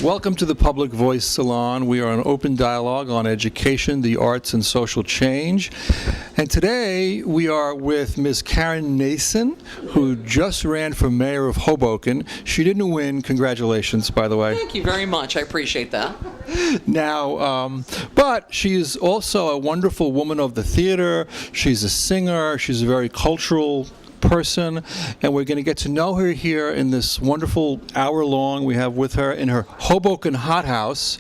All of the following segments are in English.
Welcome to the Public Voice Salon. We are an open dialogue on education, the arts, and social change. And today we are with Ms. Karen Nason, who just ran for mayor of Hoboken. She didn't win. Congratulations, by the way. Thank you very much. I appreciate that. Now, but she's also a wonderful woman of the theater. She's a singer. She's a very cultural person, and we're going to get to know her here in this wonderful hour long we have with her in her Hoboken hothouse.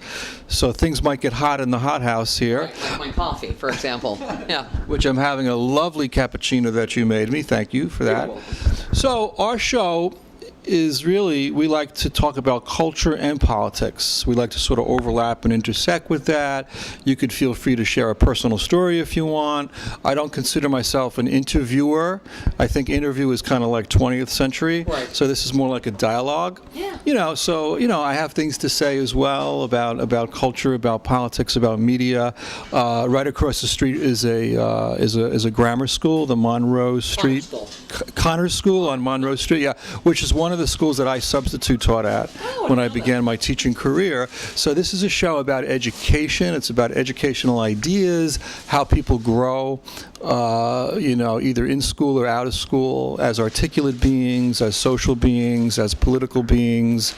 So things might get hot in the hothouse here. Right, like my coffee, for example. Yeah. Which I'm having a lovely cappuccino that you made me. Thank you for that. So our show is really, we like to talk about culture and politics. We like to sort of overlap and intersect with that. You could feel free to share a personal story if you want. I don't consider myself an interviewer. I think interview is kind of like 20th century. Right. So this is more like a dialogue. Yeah. I have things to say as well about culture, about politics, about media. Right across the street is a grammar school, the Monroe Street Connors School on Monroe Street. Yeah, which is one of the schools that I substitute taught at when I began my teaching career. So this is a show about education. It's about educational ideas, how people grow, either in school or out of school, as articulate beings, as social beings, as political beings,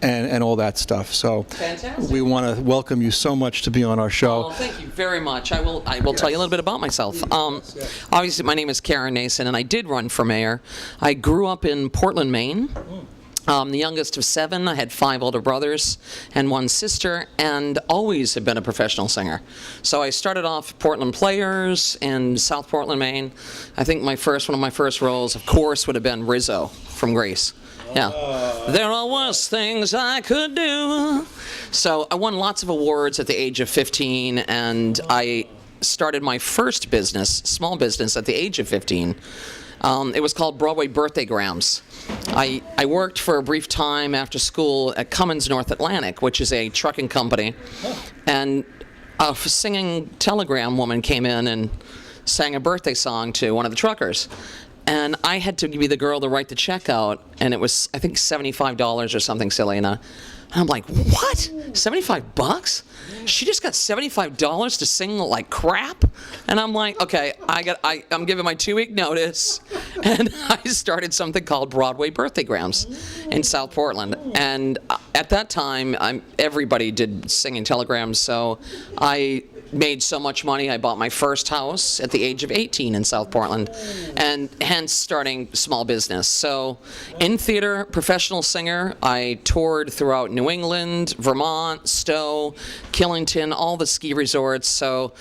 and all that stuff. So fantastic. We want to welcome you so much to be on our show. Well, thank you very much. I will tell you a little bit about myself. Obviously, my name is Karen Nason, and I did run for mayor. I grew up in Portland, Maine. The youngest of 7. I had 5 older brothers and 1 sister, and always have been a professional singer. So I started off Portland Players in South Portland, Maine. I think one of my first roles, of course, would have been Rizzo from Grease. Yeah. There are worse things I could do. So I won lots of awards at the age of 15, and I started my first business, small business, at the age of 15. It was called Broadway Birthdaygrams. I worked for a brief time after school at Cummins North Atlantic, which is a trucking company, and a singing telegram woman came in and sang a birthday song to one of the truckers. And I had to be the girl to write the check out, and it was, I think, $75 or something silly. And I'm like, what? $75? She just got $75 to sing like crap? And I'm like, okay, I'm giving my 2-week notice, and I started something called Broadway Birthdaygrams in South Portland. And at that time, everybody did singing telegrams, so I made so much money, I bought my first house at the age of 18 in South Portland, and hence starting small business. So in theater, professional singer, I toured throughout New England, Vermont, Stowe, Killington, all the ski resorts. So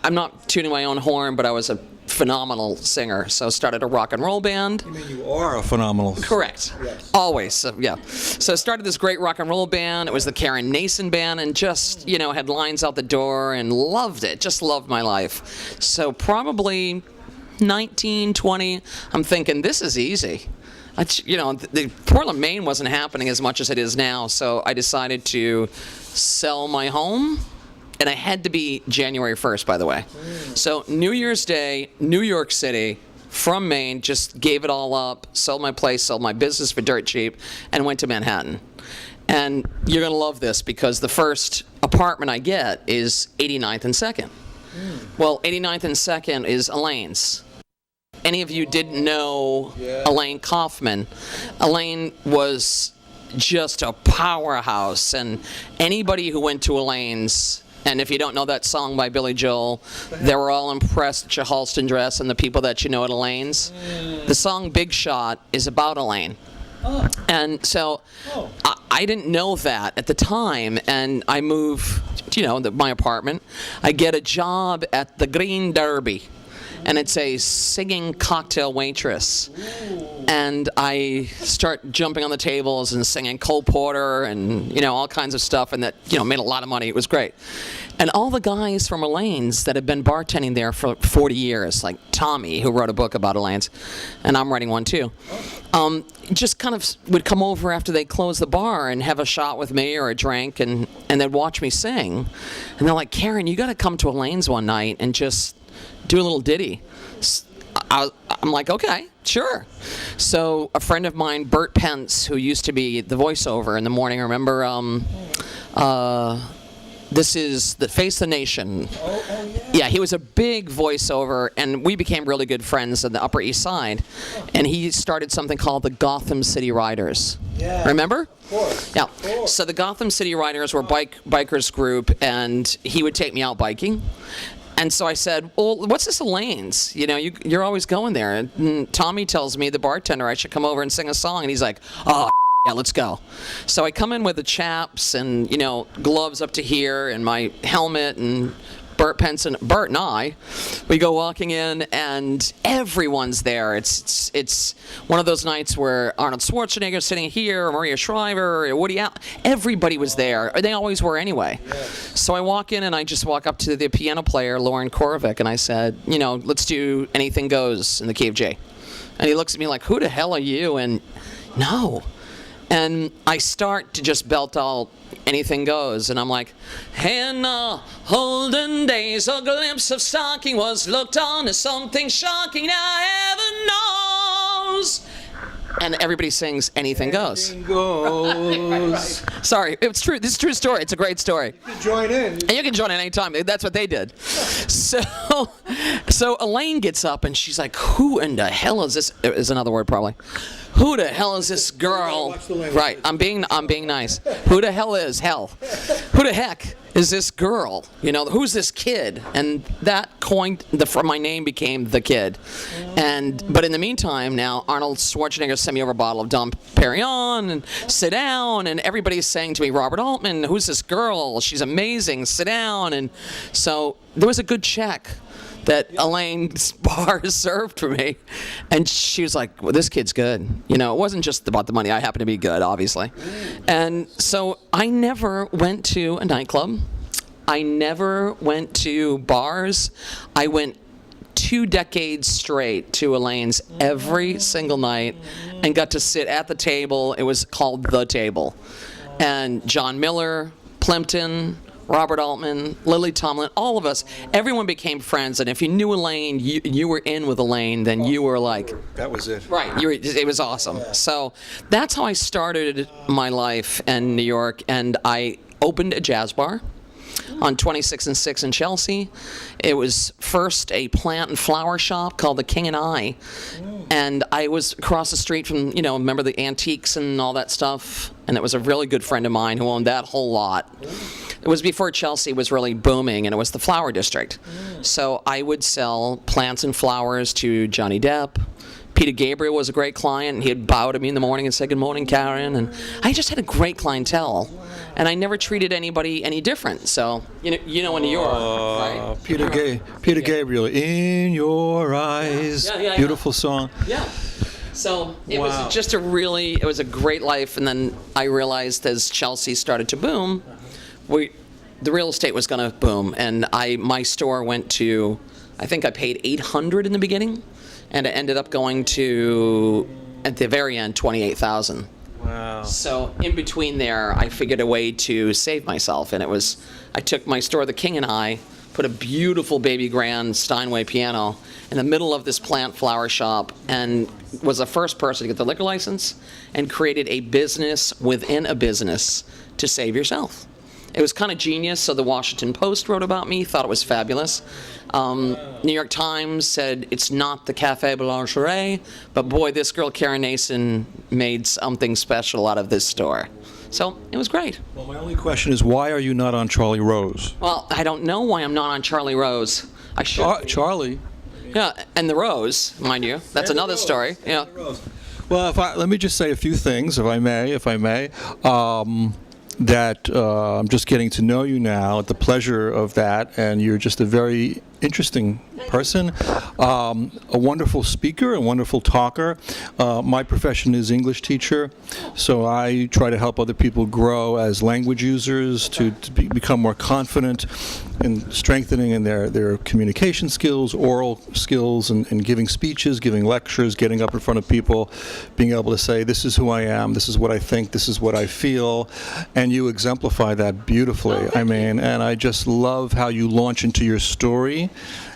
I'm not tooting my own horn, but I was a phenomenal singer. So started a rock and roll band. You mean you are a phenomenal singer? Correct. Yes. Always. So, yeah. So I started this great rock and roll band. It was the Karen Nason band, and just, had lines out the door and loved it. Just loved my life. So probably 19, 20, I'm thinking, this is easy. The Portland, Maine wasn't happening as much as it is now, so I decided to sell my home. And I had to be January 1st, by the way. So New Year's Day, New York City, from Maine, just gave it all up, sold my place, sold my business for dirt cheap, and went to Manhattan. And you're going to love this, because the first apartment I get is 89th and 2nd. Well, 89th and 2nd is Elaine's. Any of you didn't know Elaine Kaufman? Elaine was just a powerhouse, and anybody who went to Elaine's, and if you don't know that song by Billy Joel, they were all impressed at your Halston dress and the people that you know at Elaine's. The song Big Shot is about Elaine. And so I didn't know that at the time, and I move, my apartment. I get a job at the Green Derby, and it's a singing cocktail waitress. And I start jumping on the tables and singing Cole Porter and, all kinds of stuff, and that, made a lot of money. It was great. And all the guys from Elaine's that have been bartending there for 40 years, like Tommy, who wrote a book about Elaine's, and I'm writing one too, just kind of would come over after they closed the bar and have a shot with me or a drink, and they'd watch me sing. And they're like, Karen, you got to come to Elaine's one night and just do a little ditty. I'm like, okay, sure. So a friend of mine, Bert Pence, who used to be the voiceover in the morning, remember, this is the Face of the Nation. Yeah, he was a big voiceover, and we became really good friends on the Upper East Side. And he started something called the Gotham City Riders. Yeah. Remember? Of course. Yeah. Of course. So the Gotham City Riders were bikers group, and he would take me out biking. And so I said, well, what's this Elaine's? You know, you're always going there. And Tommy tells me, the bartender, I should come over and sing a song. And he's like, oh, yeah, let's go. So I come in with the chaps and, gloves up to here and my helmet, and Bert and I, we go walking in and everyone's there. It's one of those nights where Arnold Schwarzenegger's sitting here, or Maria Shriver, or Woody Allen. Everybody was there. They always were anyway. Yeah. So I walk in and I just walk up to the piano player, Lauren Korovic, and I said, let's do Anything Goes in the Key of J. And he looks at me like, who the hell are you? And no. And I start to just belt all Anything Goes, and I'm like, in the olden days, a glimpse of stocking was looked on as something shocking. Now heaven knows. And everybody sings Anything Goes. Anything goes. Right. Sorry, it's true. This is a true story. It's a great story. You can join in. And you can join in anytime. That's what they did. So Elaine gets up and she's like, who in the hell is this? Is another word probably. Who the hell is this girl? Right, I'm being nice. Who the hell is hell? Who the heck is this girl? Who's this kid? And that coined my name became The Kid. But in the meantime, now Arnold Schwarzenegger sent me over a bottle of Dom Perignon and sit down, and everybody's saying to me, Robert Altman, who's this girl? She's amazing. Sit down. And so there was a good check that Elaine's bar served for me. And she was like, well, this kid's good. It wasn't just about the money. I happen to be good, obviously. And so I never went to a nightclub. I never went to bars. I went 2 decades straight to Elaine's every single night and got to sit at the table. It was called The Table. And John Miller, Plimpton, Robert Altman, Lily Tomlin, all of us, everyone became friends. And if you knew Elaine, you were in with Elaine, then you were like... That was it. Right. It was awesome. So that's how I started my life in New York. And I opened a jazz bar on 26th and 6th in Chelsea. It was first a plant and flower shop called The King and I. And I was across the street from, remember the antiques and all that stuff? And it was a really good friend of mine who owned that whole lot. It was before Chelsea was really booming, and it was the flower district. So I would sell plants and flowers to Johnny Depp. Peter Gabriel was a great client, and he'd bow to me in the morning and say, good morning, Karen. And I just had a great clientele. And I never treated anybody any different. So, in New York, right? Peter Gabriel, In Your Eyes. Yeah, beautiful song. Yeah. So it was just it was a great life. And then I realized as Chelsea started to boom, the real estate was going to boom. And my store went to, I think I paid $800 in the beginning. And it ended up going to, at the very end, $28,000. Wow. So in between there, I figured a way to save myself. And I took my store, The King and I, put a beautiful baby grand Steinway piano in the middle of this plant flower shop, and was the first person to get the liquor license and created a business within a business to save yourself. It was kind of genius, so the Washington Post wrote about me, thought it was fabulous. New York Times said it's not the Café Boulangerie, but boy, this girl Karen Nason made something special out of this store. So it was great. Well, my only question is, why are you not on Charlie Rose? Well, I don't know why I'm not on Charlie Rose. I should. Charlie? Yeah, and the Rose, mind you. That's another story. Yeah. Well, let me just say a few things, if I may. That I'm just getting to know you now, the pleasure of that, and you're just a very interesting person, a wonderful speaker, a wonderful talker. My profession is English teacher, so I try to help other people grow as language users to become more confident in strengthening in their communication skills, oral skills, and giving speeches, giving lectures, getting up in front of people, being able to say, this is who I am, this is what I think, this is what I feel, and you exemplify that beautifully. I mean, and I just love how you launch into your story,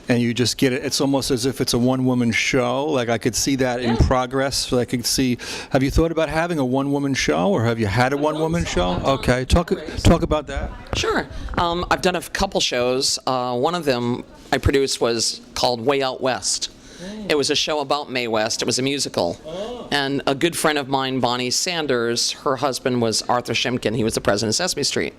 and you just get it. It's almost as if it's a one-woman show. Like, I could see that in progress. So I could see. Have you thought about having a one-woman show, or have you had a one-woman show? Okay, talk about that. Sure. I've done a couple shows. One of them I produced was called Way Out West. It was a show about Mae West. It was a musical. And a good friend of mine, Bonnie Sanders, her husband was Arthur Shimkin. He was the president of Sesame Street.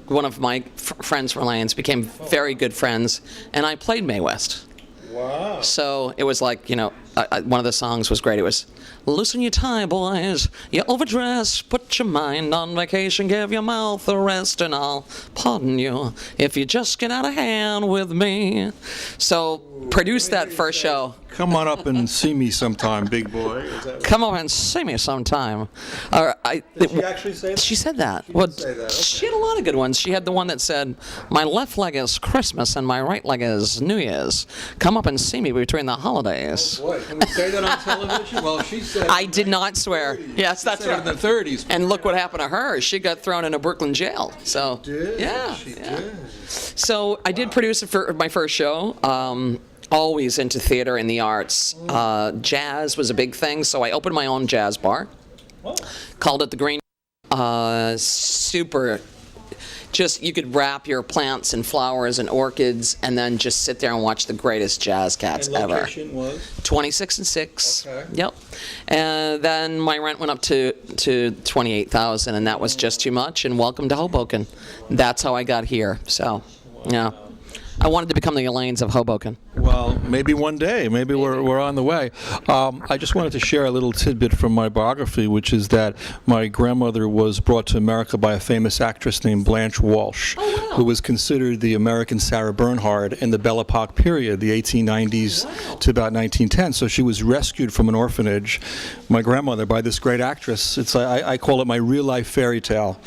One of my friends from Elaine became very good friends, and I played Mae West. Wow. So it was like, one of the songs was great. It was, loosen your tie, boys, you overdress, put your mind on vacation, give your mouth a rest, and I'll pardon you if you just get out of hand with me. So produced that first show. Come on up and see me sometime, big boy. Is that Come over and see me sometime. Did she actually say that? She said that. say that, okay. She had a lot of good ones. She had the one that said, my left leg is Christmas and my right leg is New Year's. Come up and see me between the holidays. Boy, can we say that on television? Well, she said. I did not swear. Yes, that's said right. in the 30s. And look what happened to her. She got thrown in a Brooklyn jail. So Did? yeah, She yeah. did. So I did produce it for my first show. Always into theater and the arts. Jazz was a big thing, so I opened my own jazz bar. Called it the Green. Super. Just, you could wrap your plants and flowers and orchids and then just sit there and watch the greatest jazz cats And ever. location was? 26 and 6. Okay. Yep. And then my rent went up to $28,000, and that was just too much. And welcome to Hoboken. That's how I got here. So, yeah. I wanted to become the Elaines of Hoboken. Well, maybe one day. Maybe we're on the way. I just wanted to share a little tidbit from my biography, which is that my grandmother was brought to America by a famous actress named Blanche Walsh, who was considered the American Sarah Bernhardt in the Belle Epoque period, the 1890s to about 1910. So she was rescued from an orphanage, my grandmother, by this great actress. I call it my real-life fairy tale.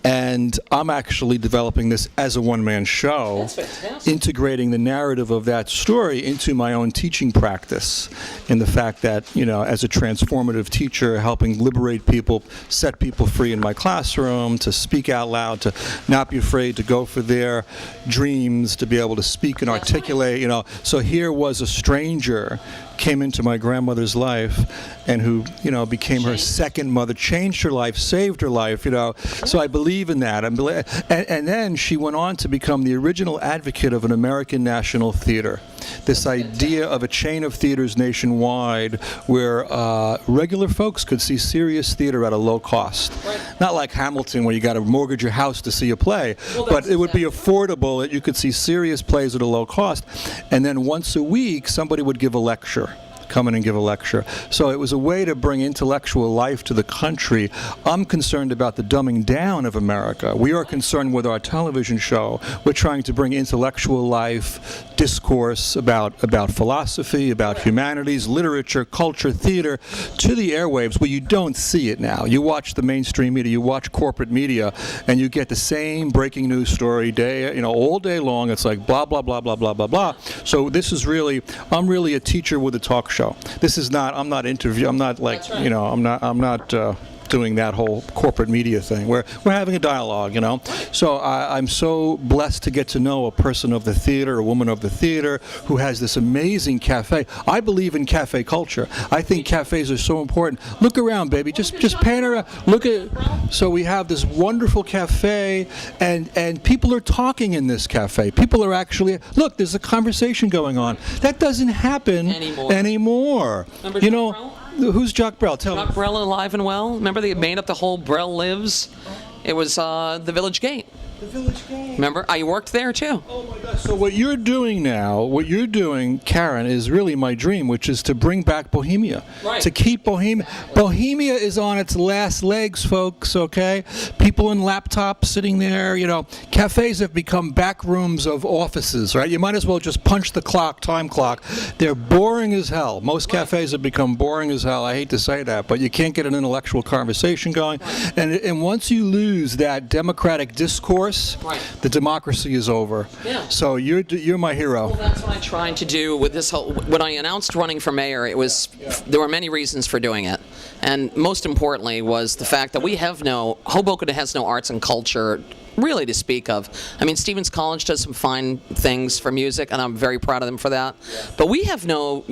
And I'm actually developing this as a one-man show, That's fantastic. integrating the narrative of that story into my own teaching practice, in the fact that, as a transformative teacher, helping liberate people, set people free in my classroom, to speak out loud, to not be afraid to go for their dreams, to be able to speak and articulate, So here was a stranger came into my grandmother's life and who, became her second mother, changed her life, saved her life, So I believe in that. And then she went on to become the original advocate of an American National Theater. This idea of a chain of theaters nationwide where regular folks could see serious theater at a low cost. Right. Not like Hamilton where you got to mortgage your house to see a play, but it would be affordable that you could see serious plays at a low cost. And then once a week, somebody would give a lecture. Come in and give a lecture. So it was a way to bring intellectual life to the country. I'm concerned about the dumbing down of America. We are concerned with our television show. We're trying to bring intellectual life, discourse about philosophy, about humanities, literature, culture, theater, to the airwaves where you don't see it now. You watch the mainstream media, you watch corporate media, and you get the same breaking news story all day long. It's like blah, blah, blah, blah, blah, blah, blah. So this is I'm really a teacher with a talk show. This is not, I'm not like, right. I'm not doing that whole corporate media thing. We're having a dialogue, So I'm so blessed to get to know a person of the theater, a woman of the theater, who has this amazing cafe. I believe in cafe culture. I think cafes are so important. Look around, baby. Just pan around. Look at. So we have this wonderful cafe, and people are talking in this cafe. People are actually look. There's a conversation going on. That doesn't happen anymore. Remember Jacques Brel? Who's Jacques Brel? Tell me. Jacques Brel, alive and well. Remember they made up the whole Brel Lives? It was the Village Gate. The Village Game. Remember? I worked there too. Oh my gosh. So what you're doing now, Karen, is really my dream, which is to bring back Bohemia. Right. To keep Bohemia. Bohemia is on its last legs, folks, okay? People in laptops sitting there, Cafes have become back rooms of offices, right? You might as well just punch the time clock. They're boring as hell. Most cafes have become boring as hell. I hate to say that, but you can't get an intellectual conversation going. And once you lose that democratic discourse, the democracy is over. Yeah. So you're my hero. Well, that's what I tried to do with this whole. When I announced running for mayor, there were many reasons for doing it, and most importantly was the fact that Hoboken has no arts and culture really to speak of. I mean, Stevens College does some fine things for music, and I'm very proud of them for that. But we have no,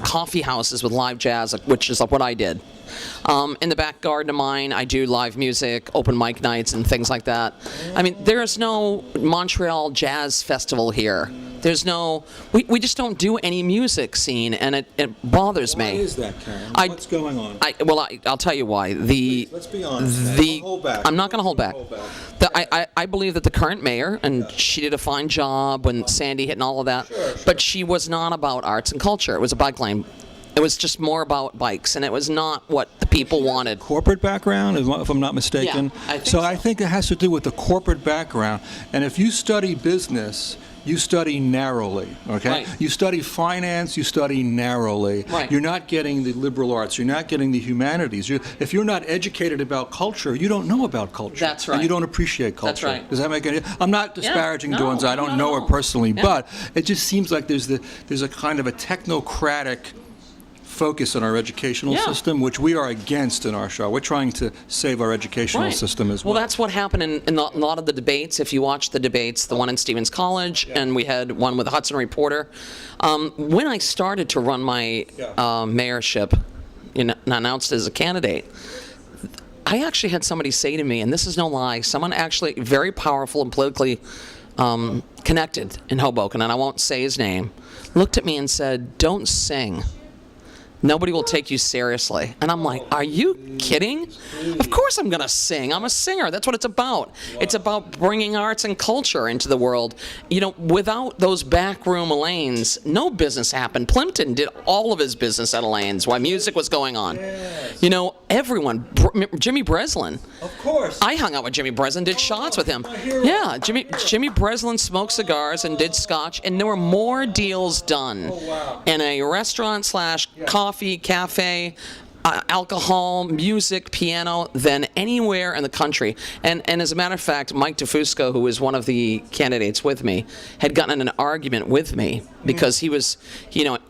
coffee houses with live jazz, which is what I did. In the back garden of mine, I do live music, open mic nights, and things like that. I mean, there's no Montreal Jazz Festival here. There's no, we just don't do any music scene, and it bothers me. Why is that, Karen? What's going on? I'll tell you why. Let's be honest. Hold back. I'm not going to hold back. I believe that the current mayor, and she did a fine job when Sandy hit and all of that, but she was not about arts and culture. It was a bike lane. It was just more about bikes, and it was not what the people wanted. Corporate background, if I'm not mistaken. Yeah, I think so. I think it has to do with the corporate background. And if you study business, you study narrowly, okay? Right. You study finance, you study narrowly. Right. You're not getting the liberal arts, you're not getting the humanities. If you're not educated about culture, you don't know about culture. That's right. And you don't appreciate culture. That's right. Does that make any? I'm not disparaging no, Dawn's. I don't know her no. personally, Yeah. but it just seems like there's a kind of a technocratic focus on our educational system, which we are against in our show. We're trying to save our educational system as well. Well, that's what happened in a lot of the debates. If you watch the debates, the one in Stevens College, and we had one with the Hudson Reporter. When I started to run my mayorship, and announced as a candidate, I actually had somebody say to me, and this is no lie, someone actually very powerful and politically connected in Hoboken, and I won't say his name, looked at me and said, "Don't sing. Nobody will take you seriously." And I'm like, are you kidding? Of course I'm going to sing. I'm a singer. That's what it's about. Wow. It's about bringing arts and culture into the world. Without those backroom Elaine's, no business happened. Plimpton did all of his business at Elaine's while music was going on. Yes. Everyone. Jimmy Breslin. Of course. I hung out with Jimmy Breslin, did shots with him. Yeah, Jimmy Breslin smoked cigars and did scotch, and there were more deals done in a restaurant / coffee, cafe, alcohol, music, piano than anywhere in the country. And as a matter of fact, Mike DeFusco, who was one of the candidates with me, had gotten in an argument with me because he was,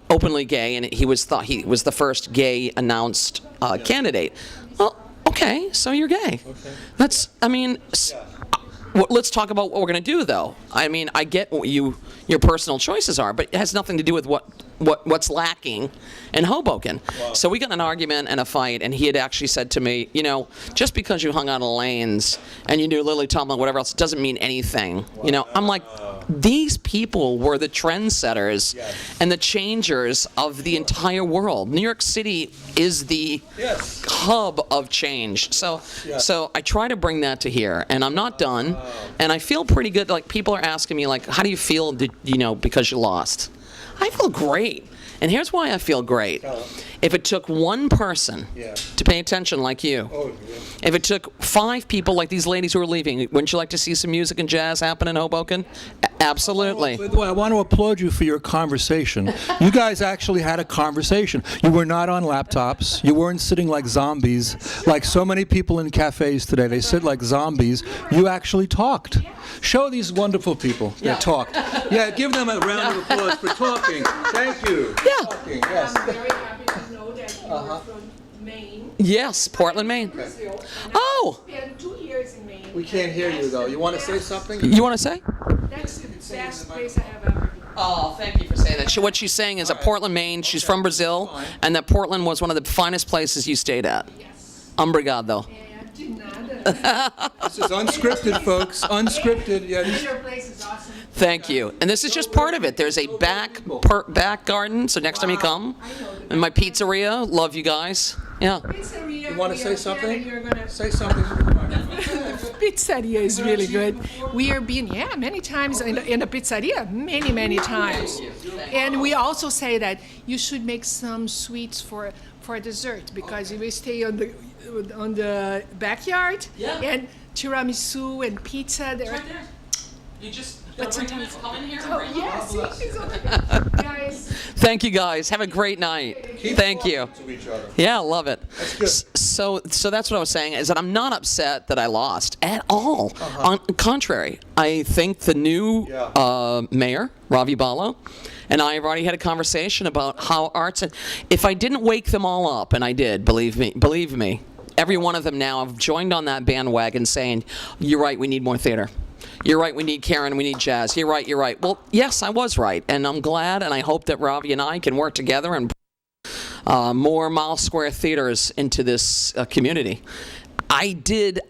openly gay, and he thought he was the first gay announced candidate. Well, okay, so you're gay. Okay. Let's talk about what we're going to do, though. I mean, I get what your personal choices are, but it has nothing to do with what's lacking in Hoboken. Wow. So we got in an argument and a fight, and he had actually said to me, just because you hung out at Elaine's and you knew Lily Tomlin, whatever else, it doesn't mean anything. Wow. I'm like, these people were the trendsetters and the changers of the entire world. New York City is the hub of change. So I try to bring that to here, and I'm not done. And I feel pretty good. Like, people are asking me, like, how do you feel, because you lost? I feel great. And here's why I feel great. If it took one person to pay attention like you, if it took 5 people like these ladies who are leaving, wouldn't you like to see some music and jazz happen in Hoboken? Absolutely. By the way, I want to applaud you for your conversation. You guys actually had a conversation. You were not on laptops. You weren't sitting like zombies, like so many people in cafes today. They sit like zombies. You actually talked. Show these wonderful people that talked. Yeah, give them a round of applause for talking. Thank you. Yeah. Talking. Yes. I'm very happy to know that you are from Maine. Yes, Portland, Maine. Brazil. Oh. I spent 2 years in Maine. We can't hear you, though. You want to say something? You want to say? That's the best place I have ever been. Oh, thank you for saying that. What she's saying is that Portland, Maine, she's from Brazil, and that Portland was one of the finest places you stayed at. Yes. Obrigado. De nada. This is unscripted, folks. Unscripted. Yeah. Your place is awesome. Thank you. And this is just part of it. There's a back garden, so next time you come, and my pizzeria. Love you guys. Yeah. Pizzeria. You want to say something? You're gonna Say something. Pizzeria is really good. We have been, many times in a pizzeria, many times. And we also say that you should make some sweets for dessert because we stay on the backyard. Yeah. And tiramisu and pizza. It's right there. You just Let's come in here and Oh, bring yes, she's over there. Guys. Thank you, guys. Have a great night. Thank you. To each other. Yeah, I love it. That's good. So that's what I was saying, is that I'm not upset that I lost at all. On contrary, I think the new mayor, Ravi Bala, and I have already had a conversation about how arts, and if I didn't wake them all up, and I did, believe me, every one of them now have joined on that bandwagon saying, you're right, we need more theater. You're right, we need Karen, we need jazz. You're right. Well, yes, I was right, and I'm glad, and I hope that Ravi and I can work together and more Mile Square theaters into this community. I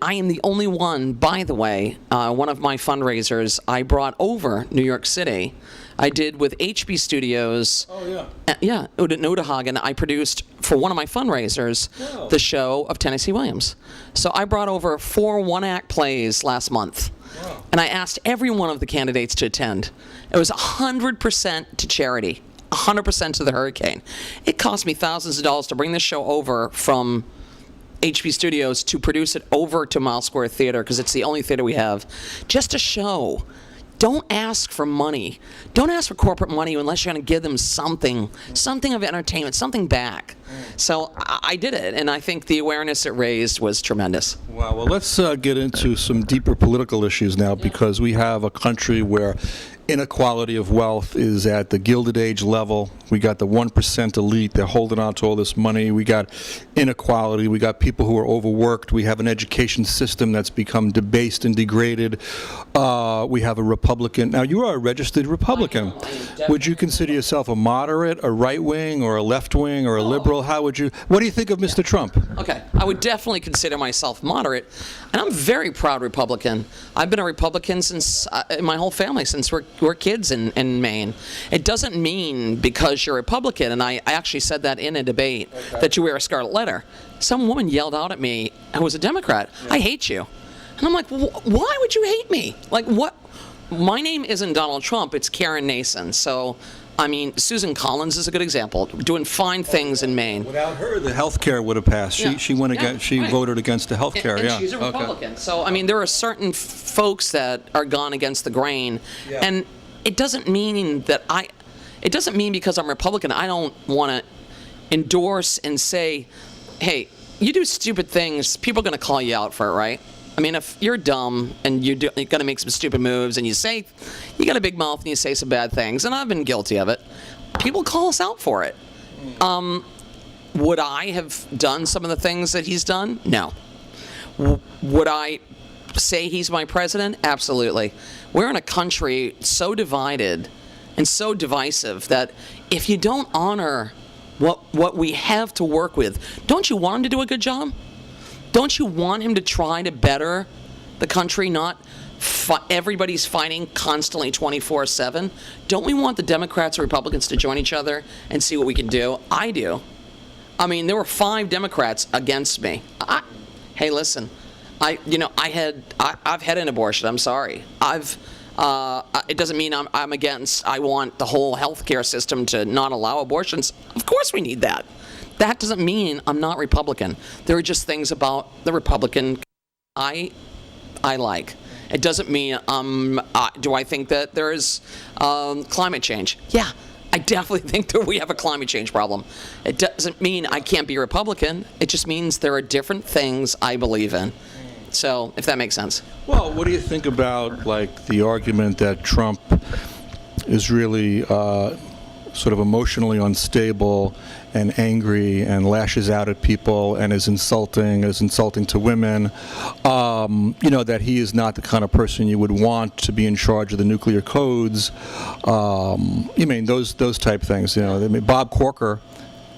am the only one, by the way, one of my fundraisers I brought over New York City. I did with HB Studios. Oh, yeah. Yeah, in Odahagen. I produced, for one of my fundraisers, the show of Tennessee Williams. So I brought over 4 one-act plays last month. Wow. And I asked every one of the candidates to attend. It was 100% to charity, 100% to the hurricane. It cost me thousands of dollars to bring this show over from HB Studios to produce it over to Mile Square Theater, because it's the only theater we have, just to show. Don't ask for money. Don't ask for corporate money unless you're going to give them something of entertainment, something back. So I did it, and I think the awareness it raised was tremendous. Wow. Well, let's get into some deeper political issues now, because we have a country where inequality of wealth is at the Gilded Age level. We got the 1% elite. They're holding on to all this money. We got inequality. We got people who are overworked. We have an education system that's become debased and degraded. We have a Republican. Now, you are a registered Republican. Would you consider yourself a moderate, a right-wing, or a left-wing, or a liberal? How would you? What do you think of Mr. Trump? Okay, I would definitely consider myself moderate, and I'm a very proud Republican. I've been a Republican since my whole family, since we're kids in Maine. It doesn't mean because you're a Republican, and I actually said that in a debate, that you wear a scarlet letter. Some woman yelled out at me who was a Democrat, I hate you. And I'm like, why would you hate me? Like, what? My name isn't Donald Trump, it's Karen Nason. So, I mean, Susan Collins is a good example, doing fine things in Maine. Without her, the health care would have passed. She went against. She voted against the health care. And she's a Republican. So, I mean, there are certain folks that are gone against the grain, and it doesn't mean that it doesn't mean because I'm Republican I don't want to endorse and say, hey, you do stupid things, people are going to call you out for it, right? I mean, if you're dumb and you're going to make some stupid moves and you got a big mouth and you say some bad things, and I've been guilty of it, people call us out for it. Would I have done some of the things that he's done? No. Would I say he's my president? Absolutely. We're in a country so divided and so divisive that if you don't honor what we have to work with, don't you want him to do a good job? Don't you want him to try to better the country, not everybody's fighting constantly 24/7? Don't we want the Democrats and Republicans to join each other and see what we can do? I do. I mean, there were 5 Democrats against me. Hey, listen, I've had an abortion. I'm sorry. It doesn't mean I'm against. I want the whole healthcare system to not allow abortions. Of course, we need that. That doesn't mean I'm not Republican. There are just things about the Republican I like. It doesn't mean do I think that there is climate change? Yeah, I definitely think that we have a climate change problem. It doesn't mean I can't be a Republican. It just means there are different things I believe in. So, if that makes sense. Well, what do you think about, like, the argument that Trump is really sort of emotionally unstable and angry and lashes out at people and is insulting to women, that he is not the kind of person you would want to be in charge of the nuclear codes, those type things, Bob Corker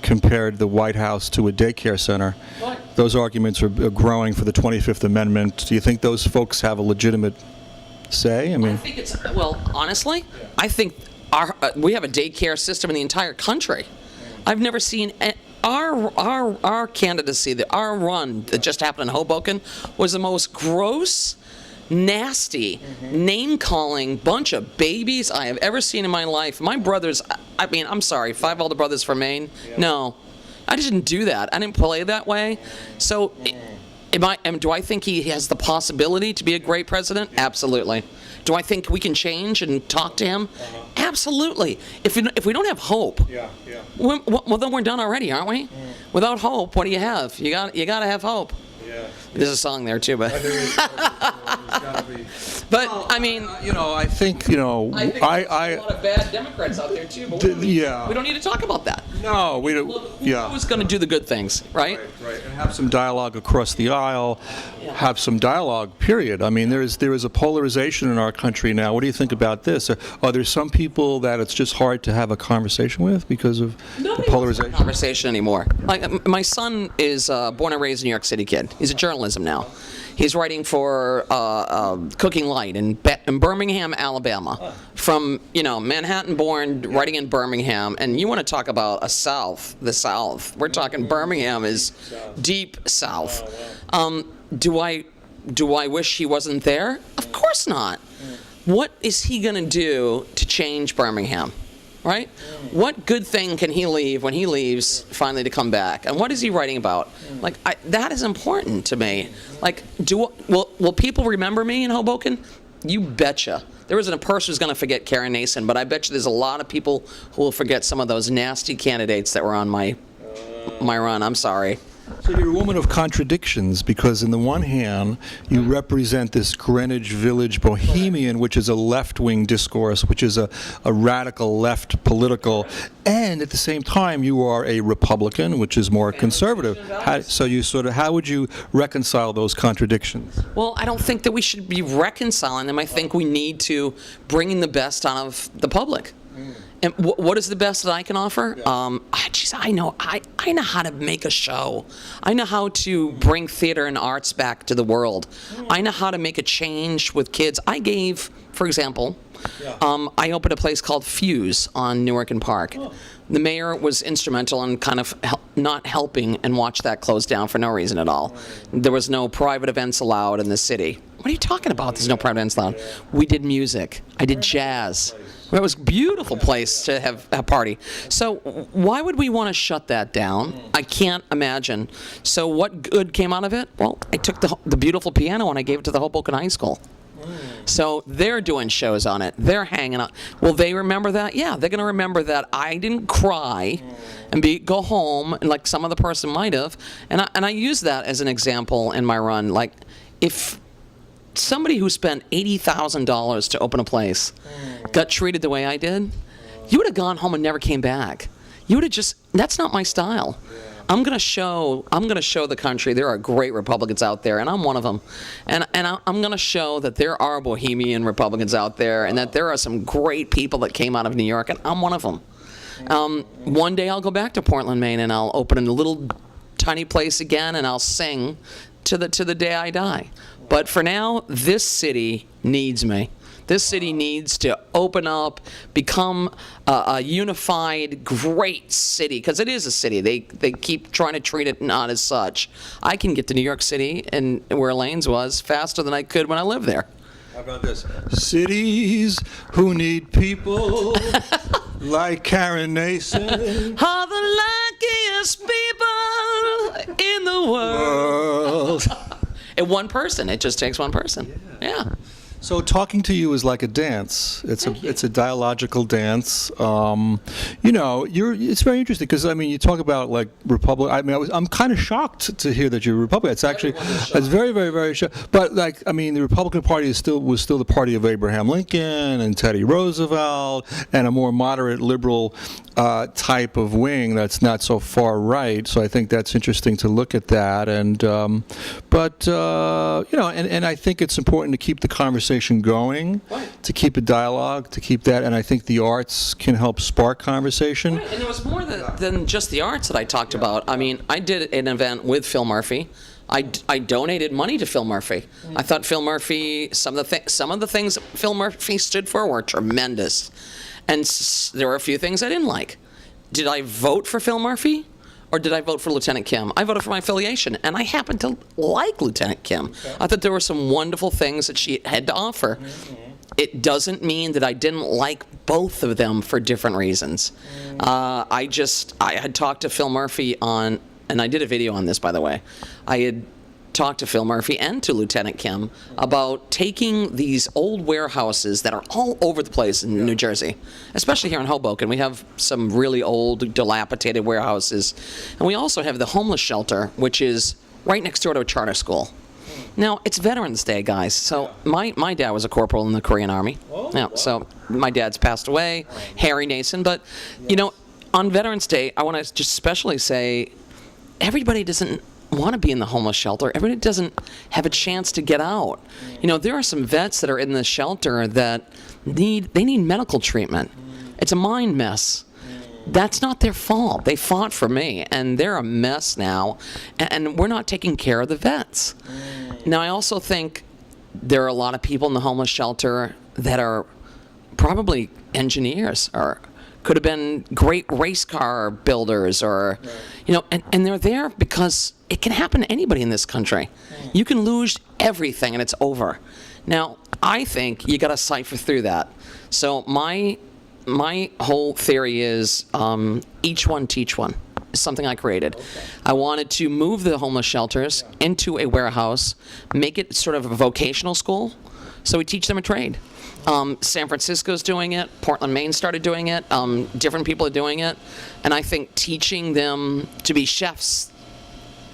compared the White House to a daycare center. What? Those arguments are growing for the 25th Amendment. Do you think those folks have a legitimate say? I think it's, honestly, I think we have a daycare system in the entire country. I've never seen our candidacy, our run that just happened in Hoboken was the most gross, nasty, name-calling bunch of babies I have ever seen in my life. My brothers, I mean, I'm sorry, 5 older brothers from Maine? No. I didn't do that. I didn't play that way. So, do I think he has the possibility to be a great president? Absolutely. Do I think we can change and talk to him? Absolutely. If we don't have hope, well, then we're done already, aren't we? Without hope, what do you have? You got to have hope. Yeah. There's a song there too, but. But I mean, I think there's a lot of bad Democrats out there too. But we don't need to talk about that. No, we don't. Who's going to do the good things, right? Right. And have some dialogue across the aisle. Have some dialogue. Period. I mean, there is a polarization in our country now. What do you think about this? Are there some people that it's just hard to have a conversation with because of the polarization? Conversation anymore. Like my son is born and raised New York City kid. He's in journalism now. He's writing for Cooking Light in Birmingham, Alabama. From Manhattan born, writing in Birmingham, and you want to talk about the South. We're talking Birmingham is deep South. Do I wish he wasn't there? Of course not. What is he going to do to change Birmingham? Right? What good thing can he leave when he leaves finally to come back? And what is he writing about? Like, that is important to me. Like, will people remember me in Hoboken? You betcha. There isn't a person who's going to forget Karen Nason, but I bet you there's a lot of people who will forget some of those nasty candidates that were on my run. I'm sorry. So you're a woman of contradictions, because in the one hand, you represent this Greenwich Village bohemian, which is a left-wing discourse, which is a radical left political, and at the same time, you are a Republican, which is more conservative. How would you reconcile those contradictions? Well, I don't think that we should be reconciling them. I think we need to bring in the best out of the public. And what is the best that I can offer? I know how to make a show. I know how to bring theater and arts back to the world. I know how to make a change with kids. I gave, for example, I opened a place called Fuse on Newark and Park. The mayor was instrumental in kind of not helping and watch that close down for no reason at all. There was no private events allowed in the city. What are you talking about? There's no private events allowed. We did music. I did jazz. It was a beautiful place to have a party. So why would we want to shut that down? I can't imagine. So what good came out of it? Well, I took the beautiful piano and I gave it to the Hoboken High School. So they're doing shows on it. They're hanging out. Will they remember that? Yeah, they're going to remember that I didn't cry and go home, and like some other person might have. And I use that as an example in my run. Like, if somebody who spent $80,000 to open a place got treated the way I did, you would have gone home and never came back. You would have just, that's not my style. I'm going to show the country there are great Republicans out there, and I'm one of them. And I'm going to show that there are bohemian Republicans out there, and that there are some great people that came out of New York, and I'm one of them. One day I'll go back to Portland, Maine, and I'll open a little tiny place again, and I'll sing to the day I die. But for now, this city needs me. This city needs to open up, become a unified, great city, because it is a city. They keep trying to treat it not as such. I can get to New York City, and where Elaine's was, faster than I could when I lived there. How about this? Cities who need people like Karen Nason are the luckiest people in the world. And one person. It just takes one person. Yeah. So talking to you is like a dance. It's a dialogical dance. It's very interesting because you talk about like Republic. I'm kind of shocked to hear that you're a Republican. It's actually it's very, very, very shocked. But the Republican Party was still the party of Abraham Lincoln and Teddy Roosevelt and a more moderate liberal type of wing that's not so far right. So I think that's interesting to look at that. And I think it's important to keep the conversation going, to keep a dialogue, to keep that, and I think the arts can help spark conversation. Right. And it was more than just the arts that I talked about. I did an event with Phil Murphy. I donated money to Phil Murphy. I thought Phil Murphy, some of the things Phil Murphy stood for were tremendous, and there were a few things I didn't like. Did I vote for Phil Murphy? or did I vote for Lieutenant Kim? I voted for my affiliation, and I happen to like Lieutenant Kim. Okay. I thought there were some wonderful things that she had to offer. It doesn't mean that I didn't like both of them for different reasons. I had talked to Phil Murphy on, and I did a video on this, by the way. I had talked to Phil Murphy and to Lieutenant Kim about taking these old warehouses that are all over the place in New Jersey, especially here in Hoboken. We have some really old, dilapidated warehouses. And we also have the homeless shelter, which is right next door to a charter school. Now, it's Veterans Day, guys. So my dad was a corporal in the Korean Army. So my dad's passed away, Harry Nason. But, you know, on Veterans Day, I want to just especially say everybody doesn't want to be in the homeless shelter. Everybody doesn't have a chance to get out. You know, there are some vets that are in the shelter that need medical treatment. It's a mind mess. That's not their fault. They fought for me, and they're a mess now, and we're not taking care of the vets. Now, I also think there are a lot of people in the homeless shelter that are probably engineers or could have been great race car builders or, you know, and they're there because it can happen to anybody in this country. You can lose everything and it's over. Now, I think you got to cipher through that. So my whole theory is each one teach one. Is something I created. I wanted to move the homeless shelters into a warehouse, make it sort of a vocational school, so we teach them a trade. San Francisco's doing it. Portland, Maine started doing it. Different people are doing it. And I think teaching them to be chefs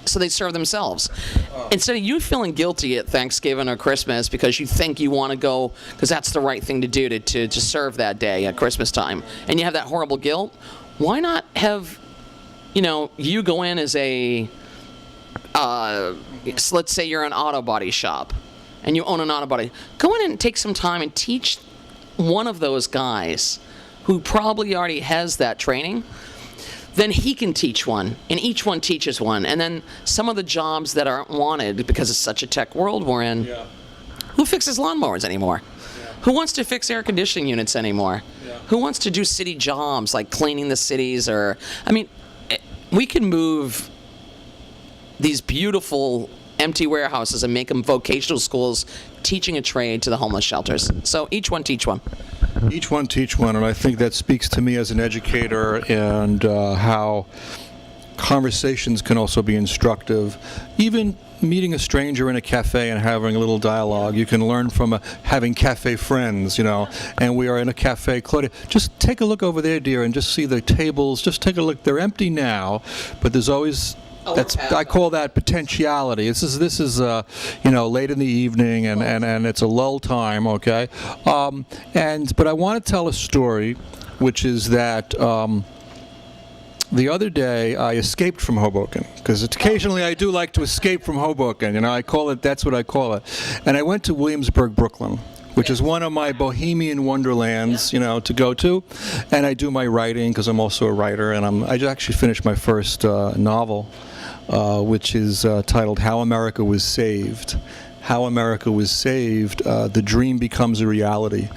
so they serve themselves. Instead of you feeling guilty at Thanksgiving or Christmas because you think you want to go, because that's the right thing to do to serve that day at Christmas time, and you have that horrible guilt, why not have, you know, you go in as a, let's say you're an auto body shop, and you own an auto body. Go in and take some time and teach one of those guys who probably already has that training. Then he can teach one, and each one teaches one. And then some of the jobs that aren't wanted because it's such a tech world we're in, who fixes lawnmowers anymore? Who wants to fix air conditioning units anymore? Who wants to do city jobs like cleaning the cities or, I mean, we can move these beautiful empty warehouses and make them vocational schools teaching a trade to the homeless shelters. So each one teach one. Each one teach one, and I think that speaks to me as an educator and how conversations can also be instructive. Even meeting a stranger in a cafe and having a little dialogue, you can learn from having cafe friends, you know, and we are in a cafe. Claudia, just take a look over there, dear, and just see the tables. Just take a look. They're empty now, but there's always... I call that potentiality. This is you know, late in the evening and it's a lull time, okay? But I want to tell a story, which is that the other day I escaped from Hoboken, because occasionally I do like to escape from Hoboken, you know, that's what I call it. And I went to Williamsburg, Brooklyn, which is one of my bohemian wonderlands, you know, to go to. And I do my writing, because I'm also a writer, and I actually finished my first novel, which is titled How America Was Saved. How America Was Saved, The Dream Becomes a Reality.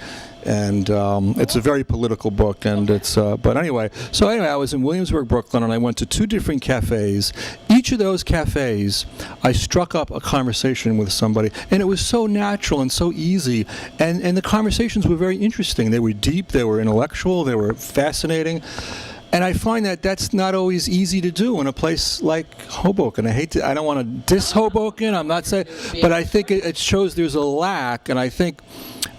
And it's a very political book, and it's, but anyway, I was in Williamsburg, Brooklyn, and I went to 2 different cafes. Each of those cafes, I struck up a conversation with somebody, and it was so natural and so easy, and the conversations were very interesting. They were deep, they were intellectual, they were fascinating. And I find that that's not always easy to do in a place like Hoboken. I don't want to diss Hoboken, I'm not saying, but I think it shows there's a lack, and I think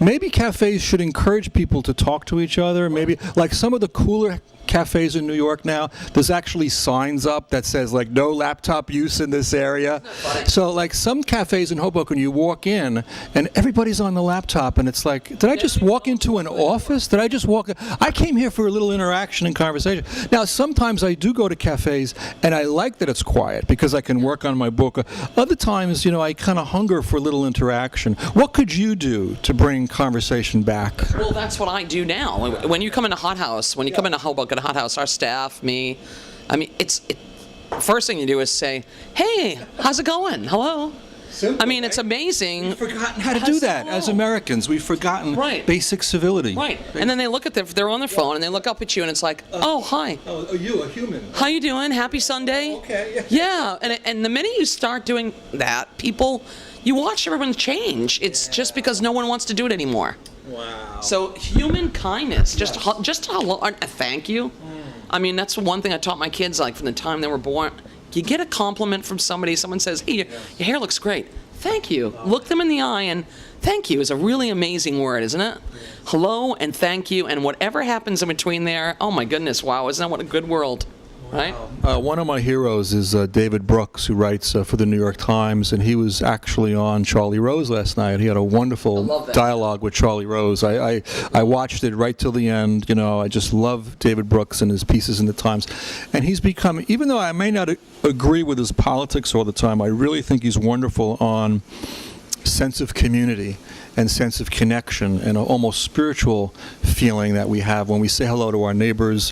maybe cafes should encourage people to talk to each other. Maybe, like some of the cooler cafes in New York now, there's actually signs up that says, like, no laptop use in this area. So, like, some cafes in Hoboken, you walk in, and everybody's on the laptop, and it's like, did I just walk into an office? Did I just walk? I came here for a little interaction and conversation. Now, sometimes I do go to cafes, and I like that it's quiet, because I can work on my book. Other times, you know, I kind of hunger for a little interaction. What could you do to bring conversation back? Well, that's what I do now. When you come into Hot House, when you come into Hoboken Hot House, our staff, me, I mean, first thing you do is say, hey, how's it going? Hello. Simple, I mean, it's right? amazing. We've forgotten how to do that as Americans. We've forgotten Right. basic civility. Right. And then they look at they're on their phone and they look up at you and it's like, oh, hi. Oh, you, a human. How you doing? Happy Sunday? Okay. Yeah. And the minute you start doing that, you watch everyone change. It's just because no one wants to do it anymore. Wow. So human kindness, just hello, thank you. I mean, that's one thing I taught my kids, like from the time they were born. You get a compliment from somebody, someone says, hey, your hair looks great. Thank you. Look them in the eye, and thank you is a really amazing word, isn't it? Hello and thank you, and whatever happens in between there, oh my goodness, wow, isn't that what a good world, right? One of my heroes is David Brooks, who writes for the New York Times, and he was actually on Charlie Rose last night. He had a wonderful dialogue with Charlie Rose. I watched it right till the end. You know, I just love David Brooks and his pieces in the Times. And he's become, even though I may not agree with his politics all the time, I really think he's wonderful on sense of community and sense of connection and an almost spiritual feeling that we have when we say hello to our neighbors,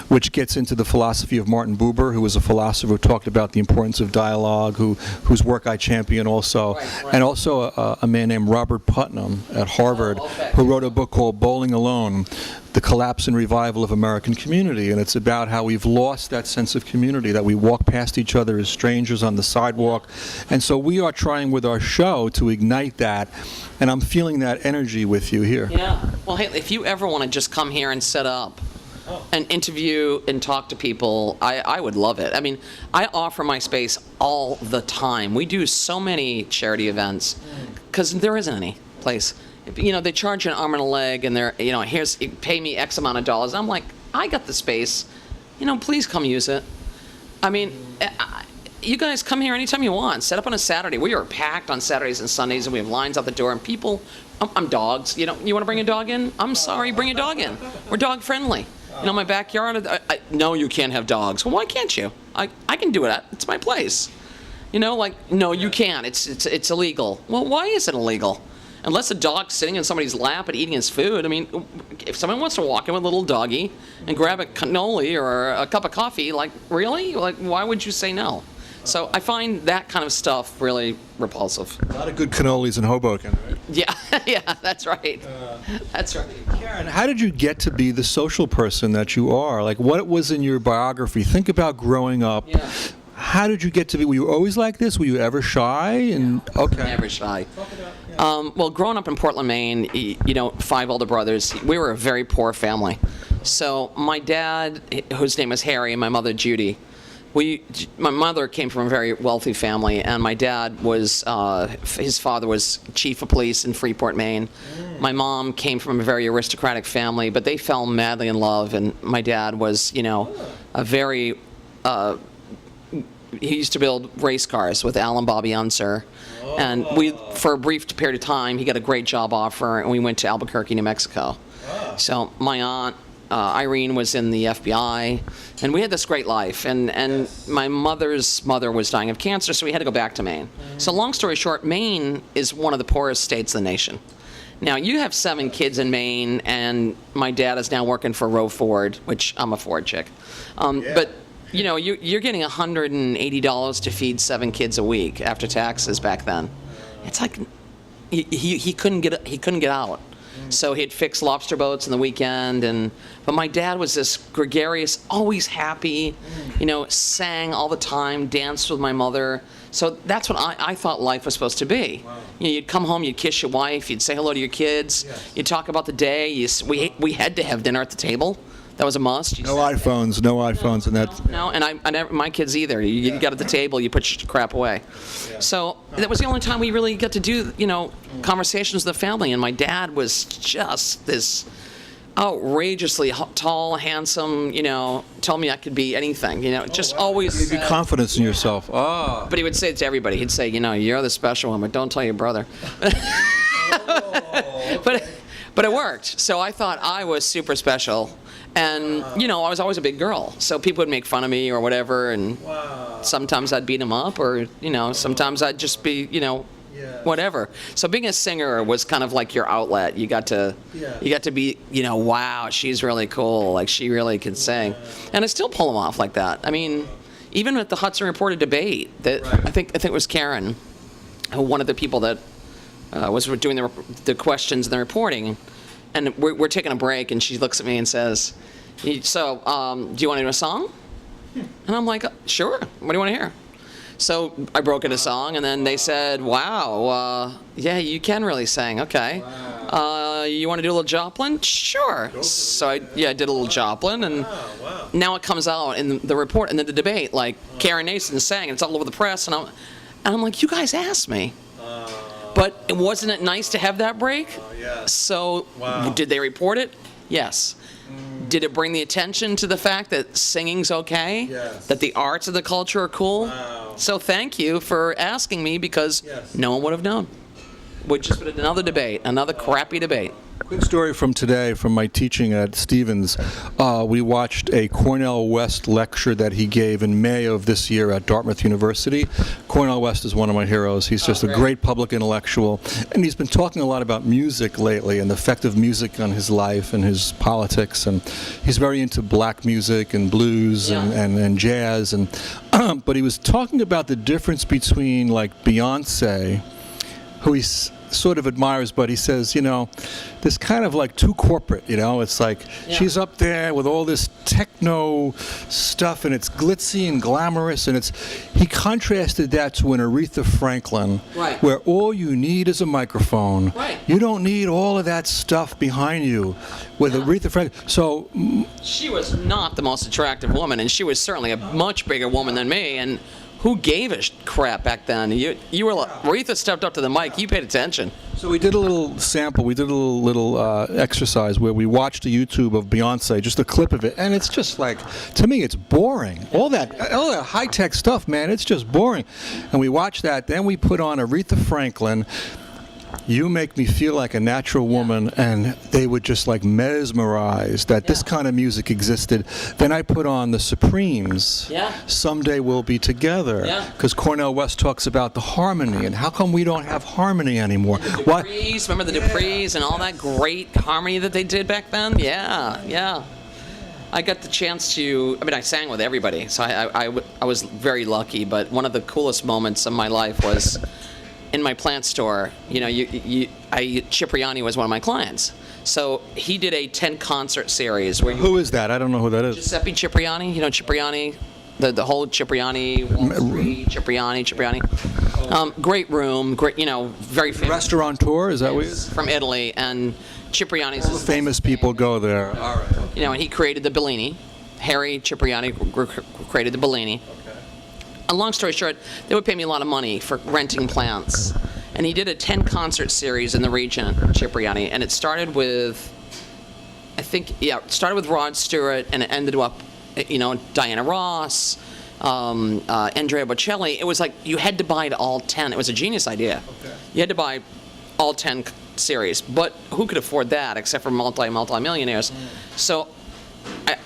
which gets into the philosophy of Martin Buber, who was a philosopher who talked about the importance of dialogue, whose work I champion also, and also a man named Robert Putnam at Harvard, who wrote a book called Bowling Alone, The Collapse and Revival of American Community, and it's about how we've lost that sense of community, that we walk past each other as strangers on the sidewalk, and so we are trying with our show to ignite that, and I'm feeling that energy with you here. Yeah. Well, hey, if you ever want to just come here and set up and interview and talk to people, I would love it. I mean, I offer my space all the time. We do so many charity events because there isn't any place. You know, they charge you an arm and a leg, and they're, you know, here's, pay me X amount of dollars. I'm like, I got the space. You know, please come use it. I mean, you guys come here anytime you want. Set up on a Saturday. We are packed on Saturdays and Sundays, and we have lines out the door, and people, I'm dogs. You know, you want to bring a dog in? I'm sorry, bring a dog in. We're dog friendly. You know, my backyard, no, you can't have dogs. Well, why can't you? I can do it. It's my place. You know, like, no, you can't. It's illegal. Well, why is it illegal? Unless a dog's sitting in somebody's lap and eating his food. I mean, if someone wants to walk in with a little doggy and grab a cannoli or a cup of coffee, like, really? Like, why would you say no? So I find that kind of stuff really repulsive. A lot of good cannolis in Hoboken, right? Yeah, yeah, that's right. That's right. Karen, how did you get to be the social person that you are? Like, what was in your biography? Think about growing up. Yeah. How did you get to be? Were you always like this? Were you ever shy? And okay. Never shy. Well, growing up in Portland, Maine, you know, 5 older brothers, we were a very poor family. So my dad, whose name was Harry, and my mother, Judy, my mother came from a very wealthy family, and my dad was, his father was chief of police in Freeport, Maine. My mom came from a very aristocratic family, but they fell madly in love, and my dad was, you know, a very, he used to build race cars with Al and Bobby Unser. And for a brief period of time, he got a great job offer, and we went to Albuquerque, New Mexico. So my aunt, Irene, was in the FBI, and we had this great life. And my mother's mother was dying of cancer, so we had to go back to Maine. So long story short, Maine is one of the poorest states in the nation. Now, you have 7 kids in Maine, and my dad is now working for Roe Ford, which I'm a Ford chick. But you know, you're getting $180 to feed 7 kids a week after taxes back then. It's like he couldn't get out. So he'd fix lobster boats on the weekend, but my dad was this gregarious, always happy, you know, sang all the time, danced with my mother. So that's what I thought life was supposed to be. Wow. You know, you'd come home, you'd kiss your wife, you'd say hello to your kids, you'd talk about the day. We had to have dinner at the table. That was a must. No iPhones, and that's... No, and I never, my kids either. You got at the table, you put your crap away. So that was the only time we really got to do, you know, conversations with the family. And my dad was just this outrageously tall, handsome, you know, told me I could be anything, you know, just always... Give you confidence in yourself. But he would say it to everybody. He'd say, you know, you're the special one, but don't tell your brother. But it worked. So I thought I was super special. And, you know, I was always a big girl. So people would make fun of me or whatever. And sometimes I'd beat them up, or, you know, sometimes I'd just be, you know, whatever. So being a singer was kind of like your outlet. You got to be, you know, wow, she's really cool. Like, she really can sing. And I still pull them off like that. I mean, even at the Hudson Reporter debate, that I think it was Karen one of the people that was doing the questions and the reporting, and we're taking a break, and she looks at me and says, "So, do you want to do a song?" And I'm like, "Sure. What do you want to hear?" So I broke into song, and then they said, "Wow, yeah, you can really sing. Okay, you want to do a little Joplin?" Sure. So I did a little Joplin, and now it comes out in the report and then the debate, like Karen Nason sang, and it's all over the press, and I'm like, "You guys asked me." But wasn't it nice to have that break? So did they report it? Yes. Did it bring the attention to the fact that singing's okay? Yes. That the arts of the culture are cool? Wow. So thank you for asking me, because no one would have known. Would just been another debate, another crappy debate. Quick story from today, from my teaching at Stevens. We watched a Cornel West lecture that he gave in May of this year at Dartmouth University. Cornel West is one of my heroes. He's just a great public intellectual. And he's been talking a lot about music lately and the effect of music on his life and his politics. And he's very into black music and blues and jazz. And but he was talking about the difference between, like, Beyonce, who he's sort of admires, but he says, this kind of like too corporate, it's like she's up there with all this techno stuff, and it's glitzy and glamorous, and he contrasted that to an Aretha Franklin, where all you need is a microphone. You don't need all of that stuff behind you with Aretha Franklin. So she was not the most attractive woman, and she was certainly a much bigger woman than me, and who gave a crap back then? You were Aretha stepped up to the mic. You paid attention. So we did a little sample. We did a little exercise where we watched a YouTube of Beyonce, just a clip of it, and it's just like, to me, it's boring. All that high tech stuff, man, it's just boring. And we watched that. Then we put on Aretha Franklin. You Make Me Feel Like a Natural Woman, and they were just like mesmerized that this kind of music existed. Then I put on the Supremes, Someday We'll Be Together, because Cornel West talks about the harmony, and how come we don't have harmony anymore? Duprees, remember the Duprees and all that great harmony that they did back then? Yeah. I got the chance to, I say with everybody, so I was very lucky, but one of the coolest moments of my life was in my plant store. Cipriani was one of my clients. So he did a 10-concert series. Who is that? I don't know who that is. Giuseppe Cipriani. Cipriani, the whole Cipriani, Wall Street, Cipriani. Great room, great, very famous. Restaurateur, is that what it is? From Italy, and Cipriani's... All the famous people go there. All right. And he created the Bellini. Harry Cipriani created the Bellini. And long story short, they would pay me a lot of money for renting plants. And he did a 10-concert series in the region, Cipriani, and it started with, Rod Stewart, and it ended up, Diana Ross, Andrea Bocelli. It was like you had to buy all 10. It was a genius idea. Okay. You had to buy all 10 series, but who could afford that except for multi-millionaires? So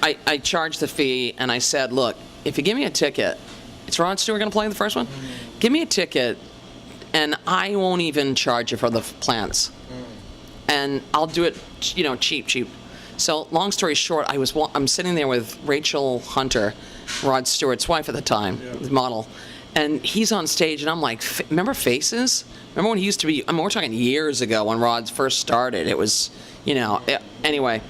I charged the fee, and I said, look, if you give me a ticket, it's Rod Stewart going to play the first one? Give me a ticket, and I won't even charge you for the plants. And I'll do it, cheap. So long story short, I'm sitting there with Rachel Hunter, Rod Stewart's wife at the time, the model, and he's on stage, and I'm like, remember Faces? Remember when he used to be, we're talking years ago when Rod first started. It was, anyway.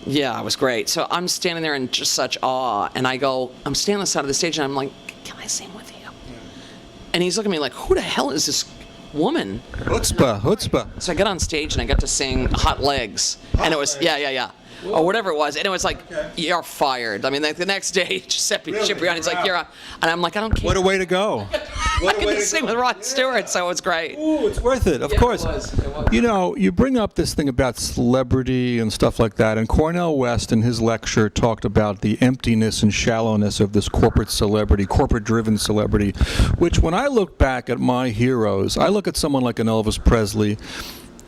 Yeah, it was great. So I'm standing there in just such awe, and I'm standing on the side of the stage, and I'm like, can I sing with you? And he's looking at me like, who the hell is this woman? Chutzpah. So I got on stage, and I got to sing Hot Legs. And it was, or whatever it was. And it was like, you're fired. Like the next day, Giuseppe Cipriani's like, you're on. And I'm like, I don't care. What a way to go. I get to sing with Rod Stewart, so it was great. Ooh, it's worth it, of course. It was. You bring up this thing about celebrity and stuff like that, and Cornel West in his lecture talked about the emptiness and shallowness of this corporate celebrity, corporate-driven celebrity, which when I look back at my heroes, I look at someone like an Elvis Presley,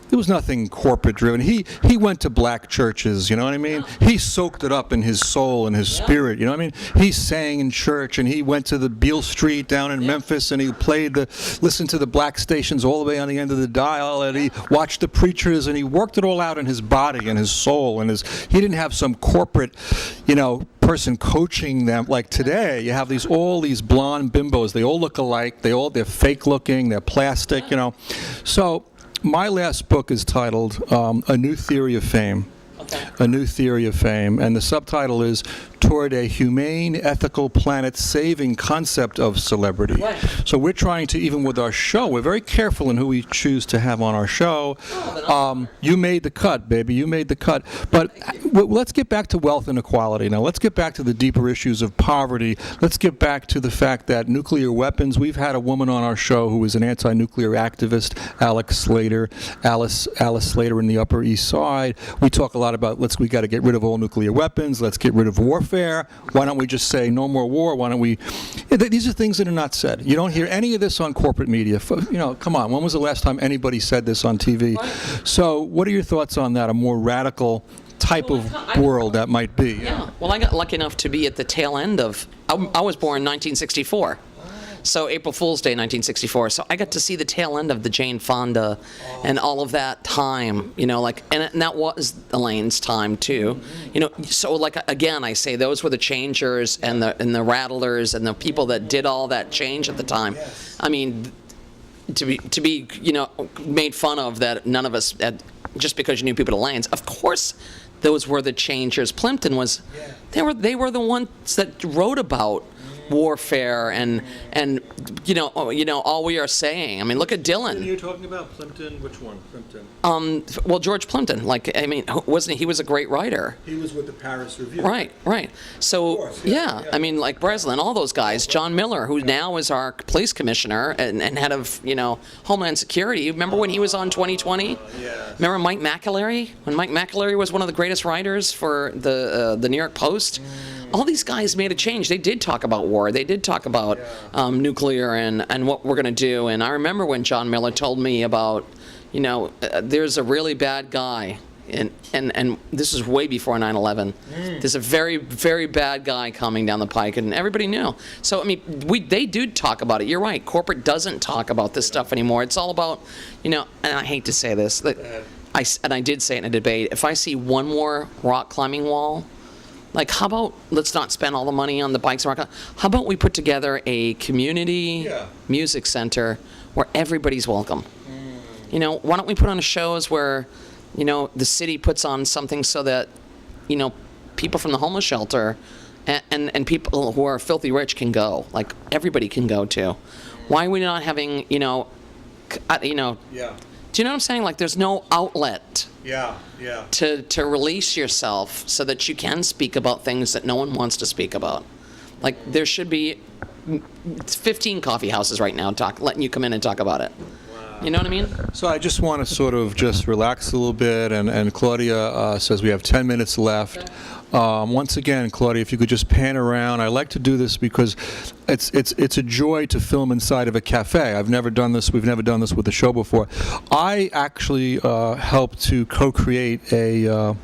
there was nothing corporate driven. He went to black churches, you know what I mean? He soaked it up in his soul and his spirit, you know what I mean? He sang in church, and he went to the Beale Street down in Memphis, and he listened to the black stations all the way on the end of the dial, and he watched the preachers, and he worked it all out in his body and his soul, and he didn't have some corporate, person coaching them. Like today, you have all these blonde bimbos. They all look alike. They're fake looking. They're plastic, So my last book is titled A New Theory of Fame. Okay. A New Theory of Fame. And the subtitle is Toward a Humane, Ethical, Planet-Saving Concept of Celebrity. Right. So we're trying to, even with our show, we're very careful in who we choose to have on our show. You made the cut, baby. You made the cut. But let's get back to wealth inequality. Now, let's get back to the deeper issues of poverty. Let's get back to the fact that nuclear weapons, we've had a woman on our show who is an anti-nuclear activist, Alice Slater in the Upper East Side. We talk a lot about we got to get rid of all nuclear weapons. Let's get rid of warfare. Why don't we just say no more war? Why don't we? These are things that are not said. You don't hear any of this on corporate media. Come on. When was the last time anybody said this on TV? Right. So, what are your thoughts on that? A more radical type of world that might be. Yeah. Well, I got lucky enough to be at the tail end of. I was born in 1964. So April Fool's Day, 1964. So I got to see the tail end of the Jane Fonda and all of that time, and that was Elaine's time too. So again, I say those were the changers and the rattlers and the people that did all that change at the time. I mean, to be made fun of that none of us just because you knew people at Elaine's. Of course, those were the changers. Plimpton was, they were the ones that wrote about warfare and all we are saying. I mean, look at Dylan. You're talking about Plimpton. Which one? Plimpton. Well, George Plimpton. Wasn't he was a great writer? He was with the Paris Review. Right. So course, yeah. I mean, like Breslin, all those guys. John Miller, who now is our police commissioner and head of Homeland Security. Remember when he was on 2020? Yeah. Remember Mike McAlery? When Mike McAlery was one of the greatest writers for the New York Post. All these guys made a change. They did talk about war. They did talk about nuclear and what we're going to do. And I remember when John Miller told me about, there's a really bad guy. And this is way before 9/11. There's a very, very bad guy coming down the pike, and everybody knew. So, I mean, they do talk about it. You're right. Corporate doesn't talk about this stuff anymore. It's all about, and I hate to say this, I did say it in a debate, if I see one more rock climbing wall, how about let's not spend all the money on the bikes and rock. How about we put together a community music center where everybody's welcome? Why don't we put on shows where, the city puts on something so that, people from the homeless shelter and people who are filthy rich can go. Like everybody can go to. Why are we not having, Do you know what I'm saying? There's no outlet. To release yourself so that you can speak about things that no one wants to speak about. There should be 15 coffee houses right now letting you come in and talk about it. Wow. You know what I mean? So I just want to sort of just relax a little bit, and Claudia says we have 10 minutes left. Okay. Once again, Claudia, if you could just pan around. I like to do this because it's a joy to film inside of a cafe. I've never done this. We've never done this with the show before. I actually helped to co-create a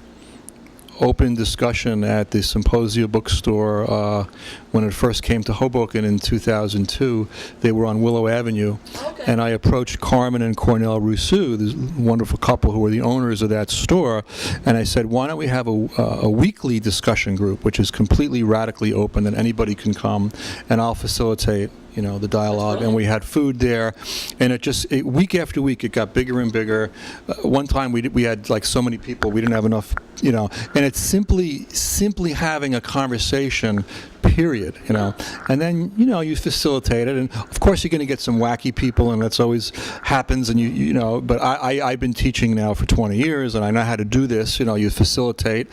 open discussion at the Symposia bookstore when it first came to Hoboken in 2002. They were on Willow Avenue. Okay. And I approached Carmen and Cornell Rousseau, this wonderful couple who are the owners of that store, and I said, why don't we have a weekly discussion group, which is completely radically open, and anybody can come, and I'll facilitate the dialogue. And we had food there, and week after week it got bigger and bigger. One time we had so many people, we didn't have enough, and it's simply having a conversation, period, and then you facilitate it, and of course you're going to get some wacky people, and that's always happens, and but I've been teaching now for 20 years, and I know how to do this. You facilitate,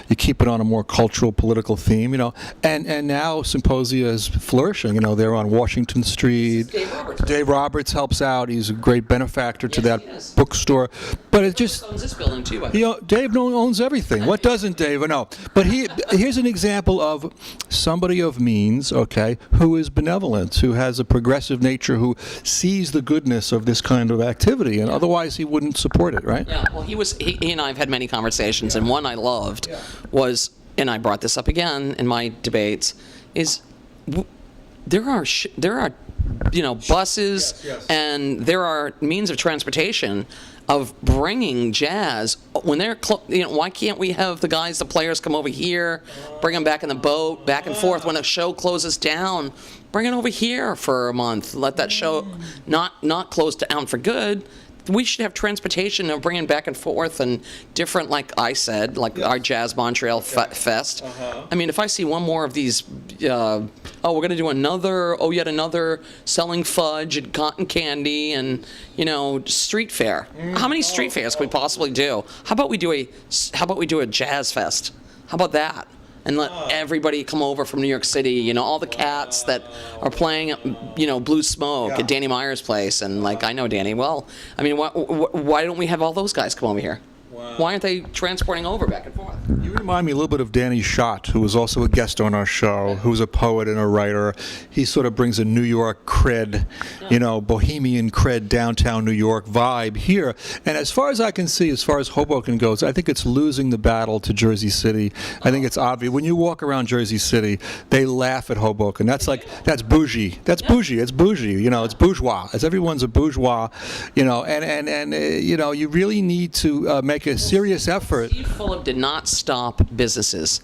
you keep it on a more cultural, political theme, and now Symposia is flourishing. They're on Washington Washington Street. Dave Roberts. Dave Roberts helps out. He's a great benefactor to Yes, he that is. bookstore. But it just... Owns this building too. I think. Dave owns everything. What doesn't Dave? No. But here's an example of somebody of means, okay, who is benevolent, who has a progressive nature, who sees the goodness of this kind of activity, and otherwise he wouldn't support it, right? Yeah, well, he and I have had many conversations, and one I loved was, and I brought this up again in my debates, is there are buses Yes. and there are means of transportation of bringing jazz when they're why can't we have the players come over here, bring them back in the boat, back and forth when a show closes down, bring it over here for a month, let that show not close down for good. We should have transportation of bringing back and forth and different, like I said, like our Jazz Montreal Fest. I mean, if I see one more of these, we're going to do yet another selling fudge and cotton candy and, street fair. How many street fairs could we possibly do? How about we do a Jazz Fest? How about that? And let everybody come over from New York City, all the cats that are playing, Blue Smoke at Danny Meyer's place. And, I know Danny well. I mean, why don't we have all those guys come over here? Why aren't they transporting over back and forth? You remind me a little bit of Danny Schott, who was also a guest on our show, who's a poet and a writer. He sort of brings a New York cred, bohemian cred, downtown New York vibe here. And as far as I can see, as far as Hoboken goes, I think it's losing the battle to Jersey City. I think it's obvious. When you walk around Jersey City, they laugh at Hoboken. That's bougie. That's bougie. It's bougie. It's bourgeois. Everyone's a bourgeois. You really need to make a serious effort. Steve Fulop did not stop businesses.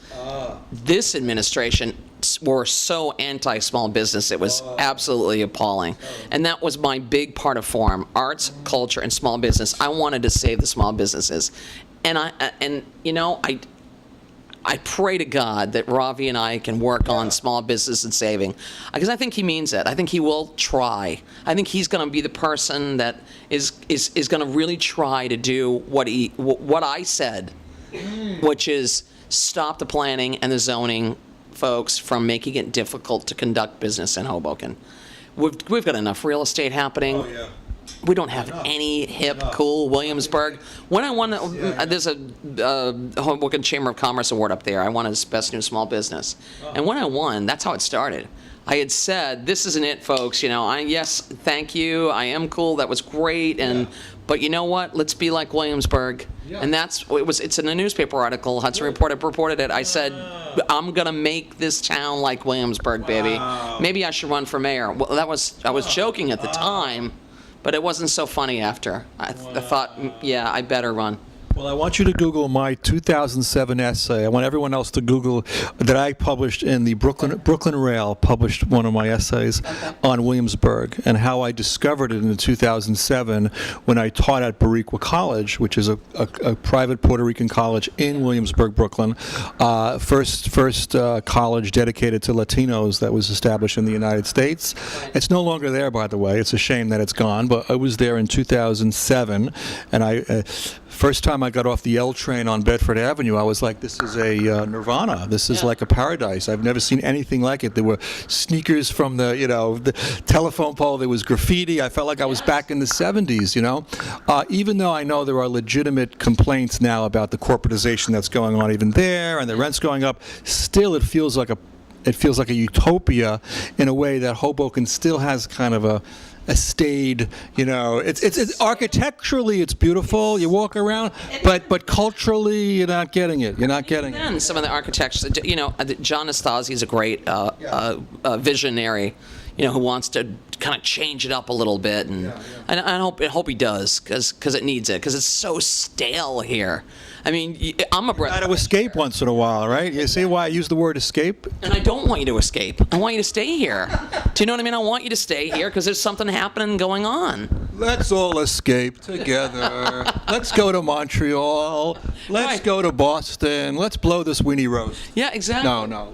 This administration were so anti-small business, it was absolutely appalling. And that was my big part of Forum, arts, culture, and small business. I wanted to save the small businesses. And I pray to God that Ravi and I can work on small business and saving, because I think he means it. I think he will try. I think he's going to be the person that is going to really try to do what I said, which is stop the planning and the zoning folks from making it difficult to conduct business in Hoboken. We've got enough real estate happening. We don't have any hip, cool Williamsburg. When I won, there's a Hoboken Chamber of Commerce Award up there. I won as Best New Small Business. And when I won, that's how it started. I had said, this isn't it, folks. Yes, thank you. I am cool. That was great. But you know what? Let's be like Williamsburg. And it's in a newspaper article. Hudson reported it. I said, I'm going to make this town like Williamsburg, baby. Maybe I should run for mayor. Well, I was joking at the time. But it wasn't so funny after. I thought, I better run. Well, I want you to Google my 2007 essay. I want everyone else to Google that I published in the Brooklyn Rail, published one of my essays on Williamsburg and how I discovered it in 2007 when I taught at Bariqua College, which is a private Puerto Rican college in Williamsburg, Brooklyn. First college dedicated to Latinos that was established in the United States. It's no longer there, by the way. It's a shame that it's gone, but I was there in 2007, and first time I got off the L train on Bedford Avenue, I was like, this is a nirvana. This is like a paradise. I've never seen anything like it. There were sneakers from the telephone pole. There was graffiti. I felt like I was back in the 70s, Even though I know there are legitimate complaints now about the corporatization that's going on even there and the rent's going up, still it feels like a utopia in a way that Hoboken still has kind of a staid, it's architecturally it's beautiful. You walk around, but culturally you're not getting it. And some of the architects, John Nastasi is a great visionary, who wants to kind of change it up a little bit, and I hope he does, because it needs it, because it's so stale here. I mean, I'm a got to escape once in a while, right? You see why I use the word escape? And I don't want you to escape. I want you to stay here. Do you know what I mean? I want you to stay here because there's something happening going on. Let's all escape together. Let's go to Montreal. Let's go to Boston. Let's blow this weenie roast. Yeah, exactly. No.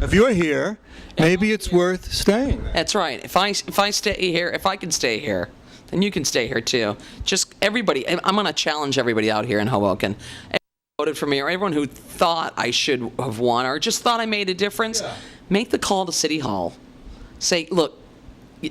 If you're here, maybe it's worth staying. That's right. If I stay here, if I can stay here, then you can stay here too. Just everybody, I'm going to challenge everybody out here in Hoboken. Everyone who voted for me, or everyone who thought I should have won, or just thought I made a difference, make the call to City Hall. say, look,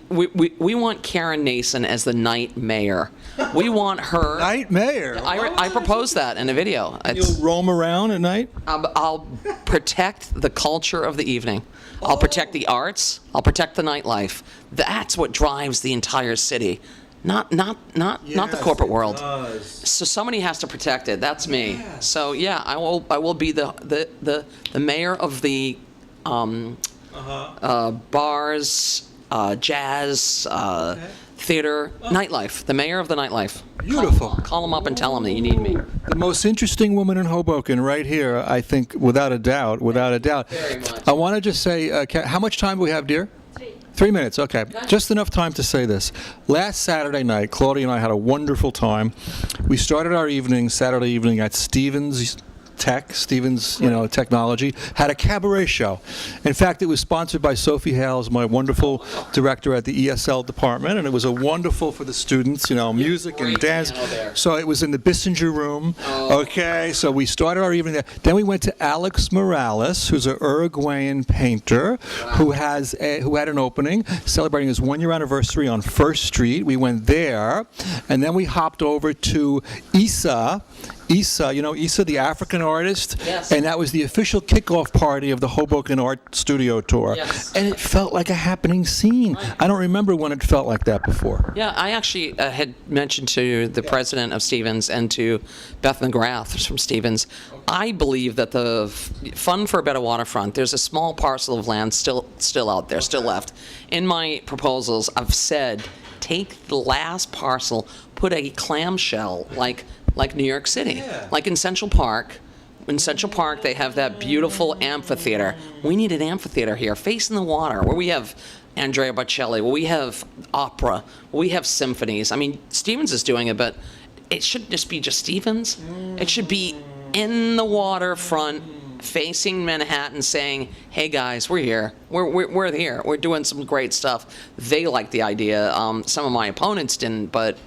we want Karen Nason as the night mayor. We want her. Night mayor. I proposed that in a video. You'll roam around at night? I'll protect the culture of the evening. I'll protect the arts. I'll protect the nightlife. That's what drives the entire city, not the corporate world. So somebody has to protect it. That's me. Yes. So yeah, I will be the mayor of the bars, jazz, theater, nightlife. The mayor of the nightlife. Beautiful. Call them up and tell them that you need me. The most interesting woman in Hoboken right here, I think, without a doubt. Very much. I want to just say, how much time do we have, dear? 3 minutes, okay. Just enough time to say this. Last Saturday night, Claudia and I had a wonderful time. We started our evening, Saturday evening, at Stevens Technology, had a cabaret show. In fact, it was sponsored by Sophie Hales, my wonderful director at the ESL department, and it was a wonderful for the students, music and dance. So it was in the Bissinger room. Okay, so we started our evening there. Then we went to Alex Morales, who's an Uruguayan painter who had an opening celebrating his 1-year anniversary on First Street. We went there, and then we hopped over to Issa, the African artist, yes. And that was the official kickoff party of the Hoboken Art Studio Tour. Yes. And it felt like a happening scene. I don't remember when it felt like that before. Yeah, I actually had mentioned to the president of Stevens and to Beth McGrath from Stevens, I believe that the Fund for a Better Waterfront, there's a small parcel of land still out there, still left. In my proposals, I've said, take the last parcel, put a clamshell like New York City, like in Central Park. In Central Park, they have that beautiful amphitheater. We need an amphitheater here, facing the water, where we have Andrea Bocelli, where we have opera, where we have symphonies. I mean, Stevens is doing it, but it shouldn't just be Stevens. It should be in the waterfront, facing Manhattan, saying, "Hey guys, we're here. We're here. We're doing some great stuff." They liked the idea. Some of my opponents didn't, but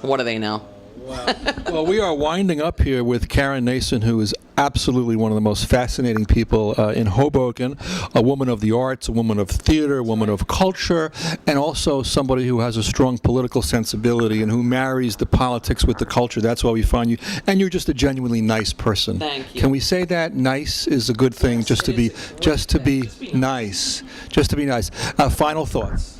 what do they know? Wow. Well, we are winding up here with Karen Nason, who is absolutely one of the most fascinating people in Hoboken, a woman of the arts, a woman of theater, a woman of culture, and also somebody who has a strong political sensibility and who marries the politics with the culture. That's why we find you. And you're just a genuinely nice person. Thank you. Can we say that? Nice is a good thing, Yes, just to be nice. Just to be nice. Final thoughts.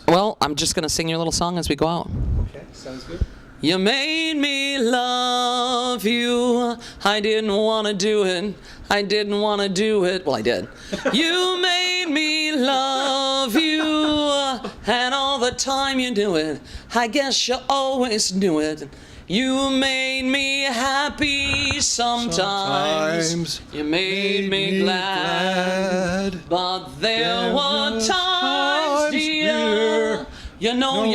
Well, I'm just going to sing your little song as we go out. Okay, sounds good. You made me love you. I didn't want to do it. I didn't want to do it. Well, I did. You made me love you. And all the time you do it, I guess you always knew it. You made me happy sometimes. You made me glad. But there were times, dear, you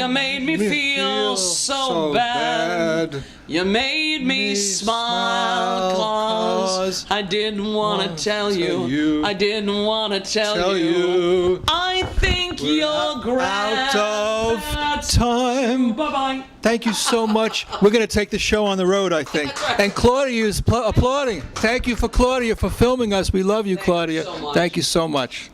made me feel so bad. You made me smile, 'cause I didn't want to tell you. I didn't want to tell you. I think you're great. Out of time. Bye-bye. Thank you so much. We're going to take the show on the road, I think. And Claudia is applauding. Thank you for Claudia for filming us. We love you, Claudia. so much. Thank you so much.